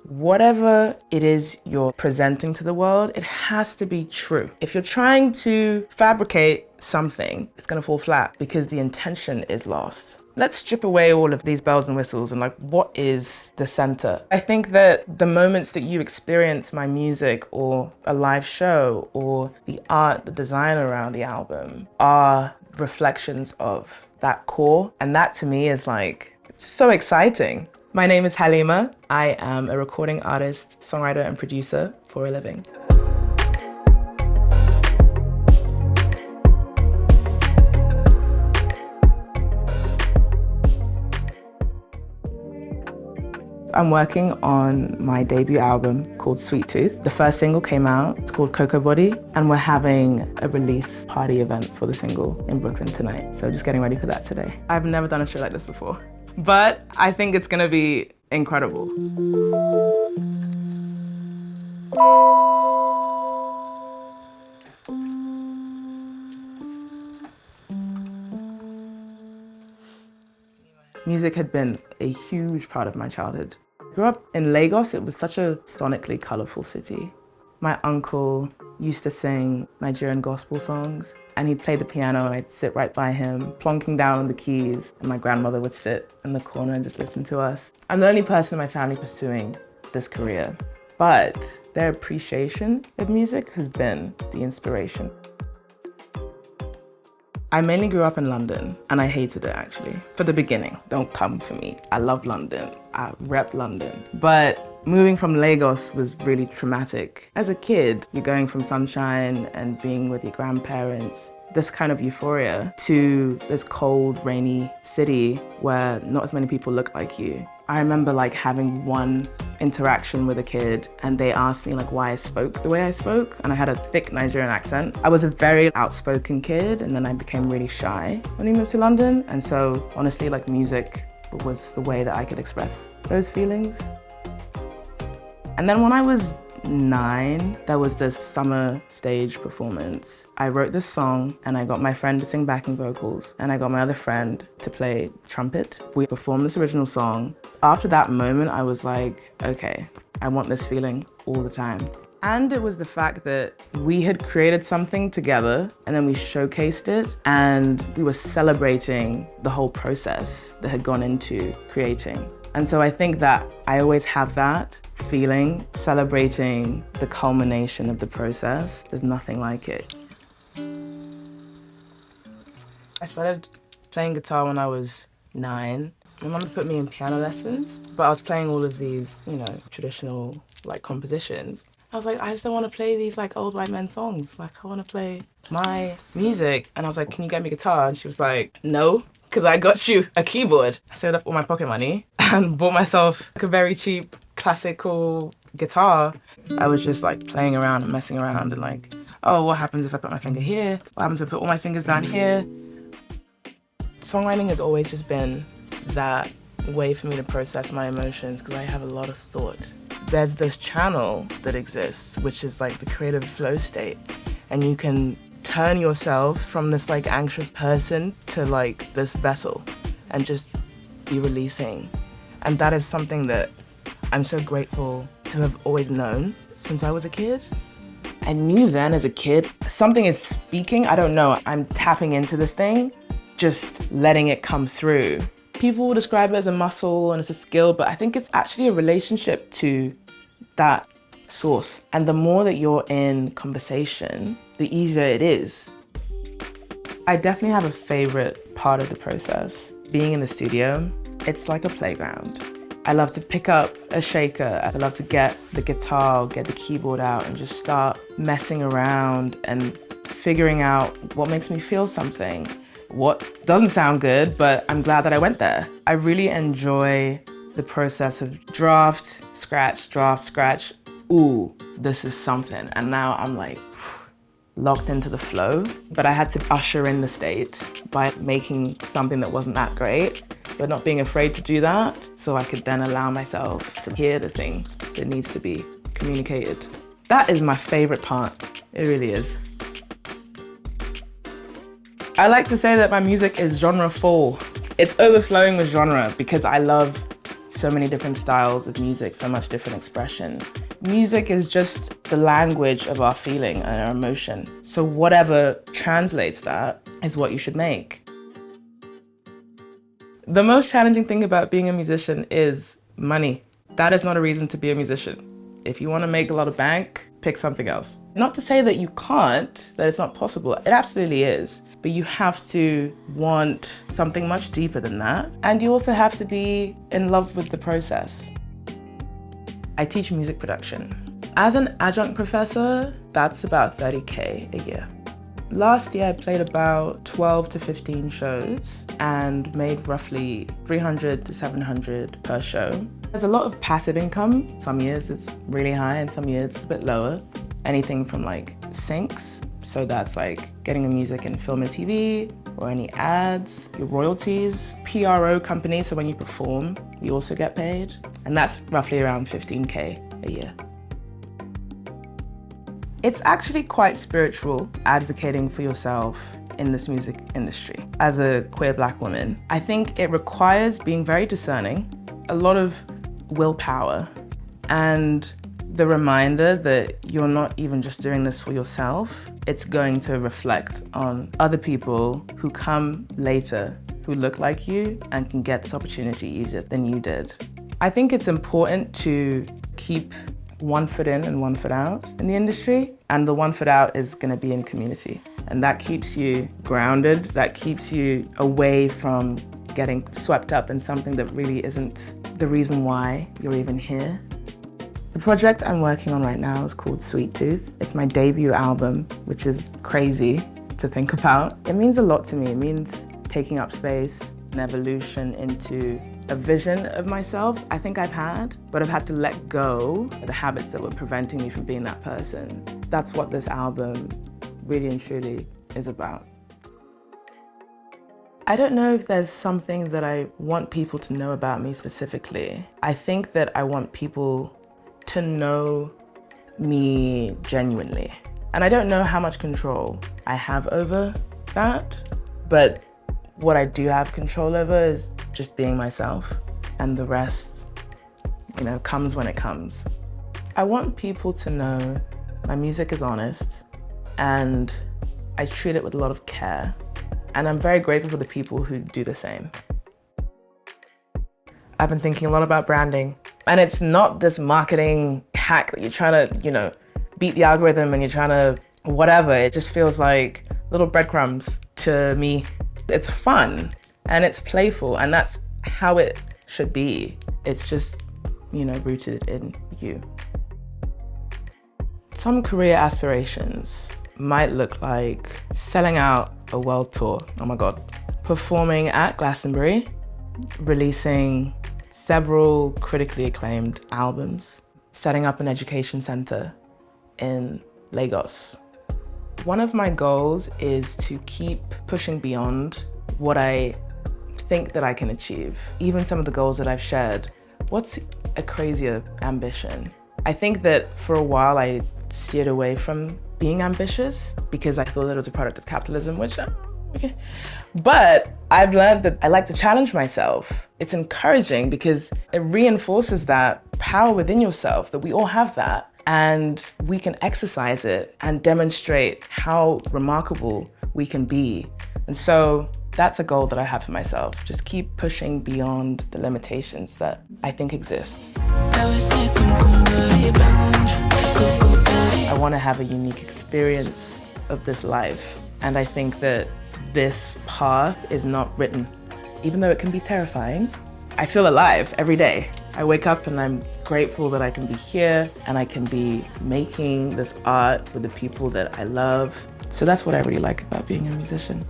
whatever it is you're presenting to the world, it has to be true. If you're trying to fabricate something, it's gonna fall flat because the intention is lost. Let's strip away all of these bells and whistles and like, what is the center? I think that the moments that you experience my music or a live show or the art, the design around the album are reflections of that core. And that to me is like, so exciting. My name is Halima. I am a recording artist, songwriter, and producer for a living. I'm working on my debut album called Sweet Tooth. The first single came out, it's called Cocoa Body, and we're having a release party event for the single in Brooklyn tonight. So just getting ready for that today. I've never done a show like this before, but I think it's gonna be incredible. Music had been a huge part of my childhood. I grew up in Lagos. It was such a sonically colorful city. My uncle used to sing Nigerian gospel songs, and he'd play the piano and I'd sit right by him, plonking down on the keys, and my grandmother would sit in the corner and just listen to us. I'm the only person in my family pursuing this career, but their appreciation of music has been the inspiration. I mainly grew up in London, and I hated it actually. For the beginning, don't come for me. I love London, I rep London. But moving from Lagos was really traumatic. As a kid, you're going from sunshine and being with your grandparents, this kind of euphoria, to this cold, rainy city where not as many people look like you. I remember like having one interaction with a kid and they asked me like why I spoke the way I spoke, and I had a thick Nigerian accent. I was a very outspoken kid, and then I became really shy when we moved to London. And so honestly, like music was the way that I could express those feelings. And then when I was 9, there was this summer stage performance. I wrote this song and I got my friend to sing backing vocals and I got my other friend to play trumpet. We performed this original song. After that moment, I was like, okay, I want this feeling all the time. And it was the fact that we had created something together and then we showcased it and we were celebrating the whole process that had gone into creating. And so I think that I always have that feeling, celebrating the culmination of the process. There's nothing like it. I started playing guitar when I was 9. My mum put me in piano lessons, but I was playing all of these, traditional like compositions. I was like, I just don't want to play these like old white men songs. Like I want to play my music. And I was like, can you get me a guitar? And she was like, no, because I got you a keyboard. I saved up all my pocket money and bought myself like a very cheap classical guitar. I was just like playing around and messing around and like, oh, what happens if I put my finger here? What happens if I put all my fingers down here? Songwriting has always just been that way for me to process my emotions because I have a lot of thought. There's this channel that exists, which is like the creative flow state. And you can turn yourself from this like anxious person to like this vessel and just be releasing. And that is something that I'm so grateful to have always known since I was a kid. I knew then as a kid, something is speaking, I don't know, I'm tapping into this thing, just letting it come through. People will describe it as a muscle and it's a skill, but I think it's actually a relationship to that source. And the more that you're in conversation, the easier it is. I definitely have a favorite part of the process. Being in the studio, it's like a playground. I love to pick up a shaker. I love to get the guitar, get the keyboard out and just start messing around and figuring out what makes me feel something. What doesn't sound good, but I'm glad that I went there. I really enjoy the process of draft, scratch. Ooh, this is something. And now I'm like locked into the flow. But I had to usher in the state by making something that wasn't that great, but not being afraid to do that, so I could then allow myself to hear the thing that needs to be communicated. That is my favorite part. It really is. I like to say that my music is genre full. It's overflowing with genre because I love so many different styles of music, so much different expression. Music is just the language of our feeling and our emotion. So whatever translates that is what you should make. The most challenging thing about being a musician is money. That is not a reason to be a musician. If you want to make a lot of bank, pick something else. Not to say that you can't, that it's not possible. It absolutely is. But you have to want something much deeper than that. And you also have to be in love with the process. I teach music production. As an adjunct professor, that's about 30K a year. Last year, I played about 12 to 15 shows and made roughly 300 to 700 per show. There's a lot of passive income. Some years it's really high and some years it's a bit lower. Anything from like syncs, so that's like getting the music in film and TV, or any ads, your royalties, PRO companies, so when you perform, you also get paid. And that's roughly around 15K a year. It's actually quite spiritual, advocating for yourself in this music industry. As a queer Black woman, I think it requires being very discerning, a lot of willpower, and the reminder that you're not even just doing this for yourself. It's going to reflect on other people who come later, who look like you and can get this opportunity easier than you did. I think it's important to keep one foot in and one foot out in the industry, and the one foot out is going to be in community. And that keeps you grounded, that keeps you away from getting swept up in something that really isn't the reason why you're even here. The project I'm working on right now is called Sweet Tooth. It's my debut album, which is crazy to think about. It means a lot to me. It means taking up space, an evolution into a vision of myself I think I've had, but I've had to let go of the habits that were preventing me from being that person. That's what this album really and truly is about. I don't know if there's something that I want people to know about me specifically. I think that I want people to know me genuinely. And I don't know how much control I have over that, but what I do have control over is just being myself, and the rest, comes when it comes. I want people to know my music is honest and I treat it with a lot of care. And I'm very grateful for the people who do the same. I've been thinking a lot about branding, and it's not this marketing hack that you're trying to, beat the algorithm and you're trying to whatever. It just feels like little breadcrumbs to me. It's fun and it's playful, and that's how it should be. It's just, rooted in you. Some career aspirations might look like selling out a world tour, oh my God, performing at Glastonbury, releasing several critically acclaimed albums, setting up an education center in Lagos. One of my goals is to keep pushing beyond what I think that I can achieve. Even some of the goals that I've shared, what's a crazier ambition? I think that for a while I steered away from being ambitious because I thought it was a product of capitalism, which, okay. But I've learned that I like to challenge myself. It's encouraging because it reinforces that power within yourself, that we all have that, and we can exercise it and demonstrate how remarkable we can be. And so that's a goal that I have for myself. Just keep pushing beyond the limitations that I think exist. I want to have a unique experience of this life. And I think that this path is not written. Even though it can be terrifying, I feel alive every day. I wake up and I'm grateful that I can be here and I can be making this art with the people that I love. So that's what I really like about being a musician.